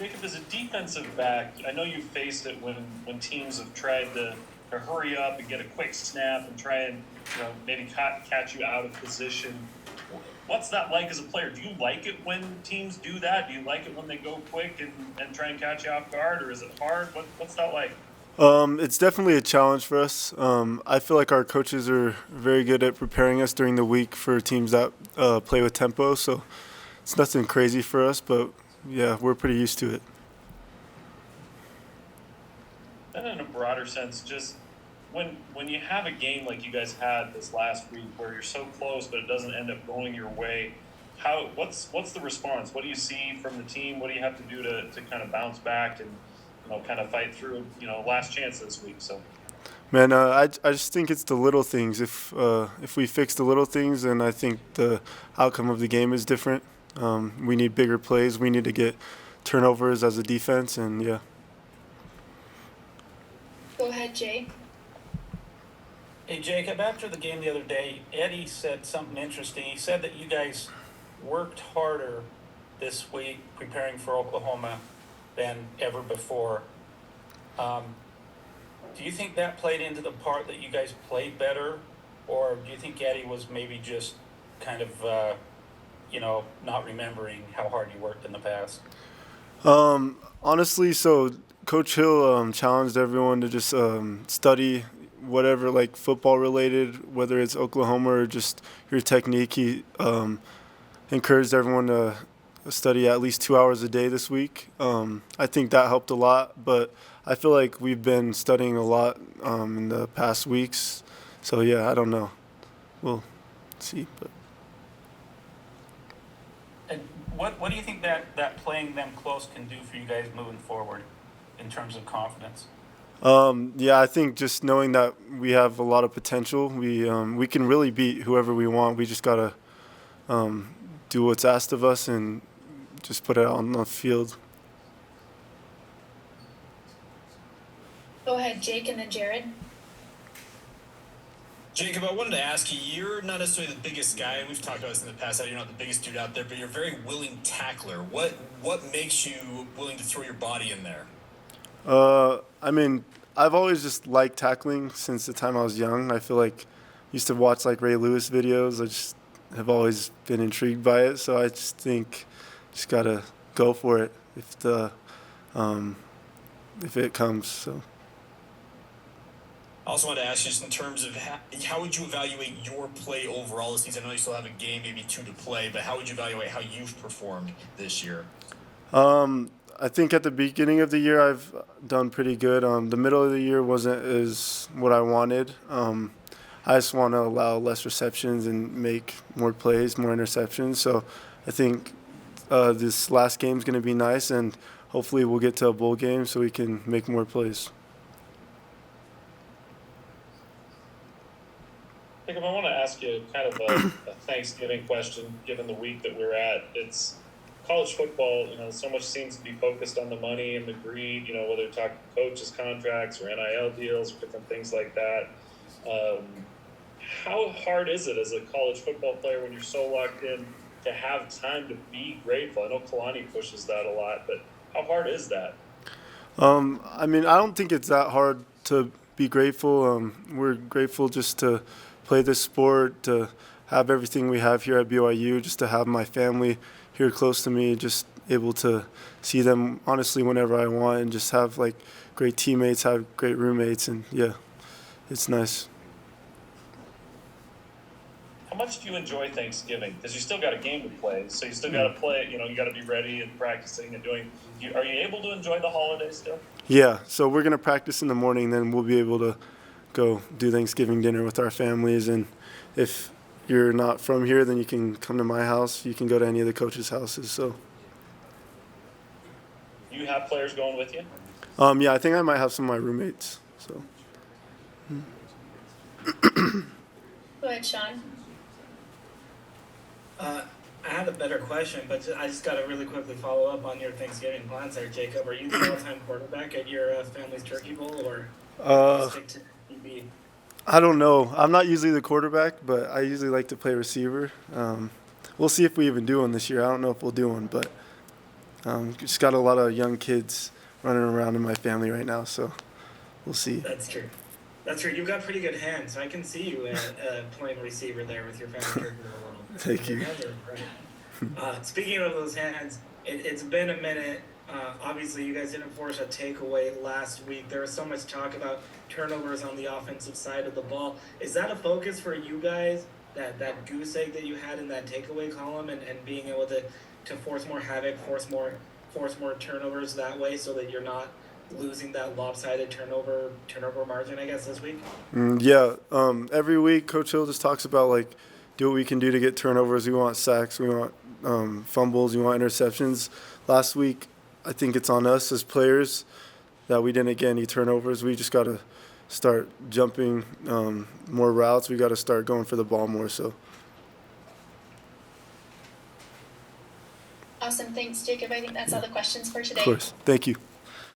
Jacob, as a defensive back, I know you've faced it when teams have tried to hurry up and get a quick snap and try and maybe catch you out of position. What's that like as a player? Do you like it when teams do that? Do you like it when they go quick and try and catch you off guard, or is it hard? What's that like? It's definitely a challenge for us. I feel like our coaches are very good at preparing us during the week for teams that play with tempo. So it's nothing crazy for us, but yeah, we're pretty used to it. Then, in a broader sense, just when you have a game like you guys had this last week, where you're so close but it doesn't end up going your way, what's the response? What do you see from the team? What do you have to do to kind of bounce back and kind of fight through, last chance this week. So, Man, I just think it's the little things. If we fix the little things, then I think the outcome of the game is different. We need bigger plays. We need to get turnovers as a defense, and yeah. Go ahead, Jay. Hey, Jacob, after the game the other day, Eddie said something interesting. He said that you guys worked harder this week preparing for Oklahoma than ever before. Do you think that played into the part that you guys played better, or do you think Eddie was maybe just kind of, not remembering how hard you worked in the past? Honestly, so Coach Hill challenged everyone to just study whatever, like football related, whether it's Oklahoma or just your technique. He encouraged everyone to study at least 2 hours a day this week. I think that helped a lot, but I feel like we've been studying a lot in the past weeks. So yeah, I don't know. We'll see. But And what do you think that playing them close can do for you guys moving forward in terms of confidence? yeah, I think just knowing that we have a lot of potential, we can really beat whoever we want. We just gotta do what's asked of us and just put it out on the field. Go ahead, Jake, and then Jared. Jacob, I wanted to ask you, you're not necessarily the biggest guy. We've talked about this in the past, how you're not the biggest dude out there, but you're a very willing tackler. What makes you willing to throw your body in there? I mean, I've always just liked tackling since the time I was young. I feel like I used to watch like Ray Lewis videos. I just have always been intrigued by it. So I just think just gotta go for it if it comes. So. I also wanted to ask you just in terms of how would you evaluate your play overall this season? I know you still have a game, maybe two to play, but how would you evaluate how you've performed this year? I think at the beginning of the year I've done pretty good. The middle of the year wasn't as what I wanted. I just want to allow less receptions and make more plays, more interceptions. So I think this last game is going to be nice, and hopefully we'll get to a bowl game so we can make more plays. Jacob, I want to ask you kind of a Thanksgiving question, given the week that we're at. It's college football, so much seems to be focused on the money and the greed, whether you're talking coaches' contracts or NIL deals or different things like that. How hard is it as a college football player when you're so locked in to have time to be grateful? I know Kalani pushes that a lot, but how hard is that? I mean, I don't think it's that hard to be grateful. We're grateful just to play this sport, to have everything we have here at BYU, just to have my family here close to me, just able to see them honestly whenever I want, and just have like great teammates, have great roommates, and yeah, it's nice. How much do you enjoy Thanksgiving? Because you still got a game to play, so you still got to play. You got to be ready and practicing and doing. Are you able to enjoy the holidays still? Yeah, so we're gonna practice in the morning, then we'll be able to go do Thanksgiving dinner with our families. And if you're not from here, then you can come to my house. You can go to any of the coaches' houses. So. You have players going with you? Yeah, I think I might have some of my roommates. So. Go ahead, Sean. I had a better question, but I just got to really quickly follow up on your Thanksgiving plans there, Jacob. Are you the all-time quarterback at your family's turkey bowl, or stick to QB? I don't know. I'm not usually the quarterback, but I usually like to play receiver. We'll see if we even do one this year. I don't know if we'll do one, but Just got a lot of young kids running around in my family right now, so we'll see. That's true. That's true. You've got pretty good hands, so I can see you playing receiver there with your family turkey a little. Thank you. Your hands are great. Speaking of those hands, it's been a minute. Obviously, you guys didn't force a takeaway last week. There was so much talk about turnovers on the offensive side of the ball. Is that a focus for you guys? That goose egg that you had in that takeaway column, and being able to force more havoc, force more turnovers that way, so that you're not losing that lopsided turnover margin, I guess, this week? Yeah. Every week, Coach Hill just talks about, like, do what we can do to get turnovers. We want sacks. We want fumbles. We want interceptions. Last week, I think it's on us as players that we didn't get any turnovers. We just got to start jumping more routes. We got to start going for the ball more. So. Awesome. Thanks, Jacob. I think that's all the questions for today. Of course. Thank you.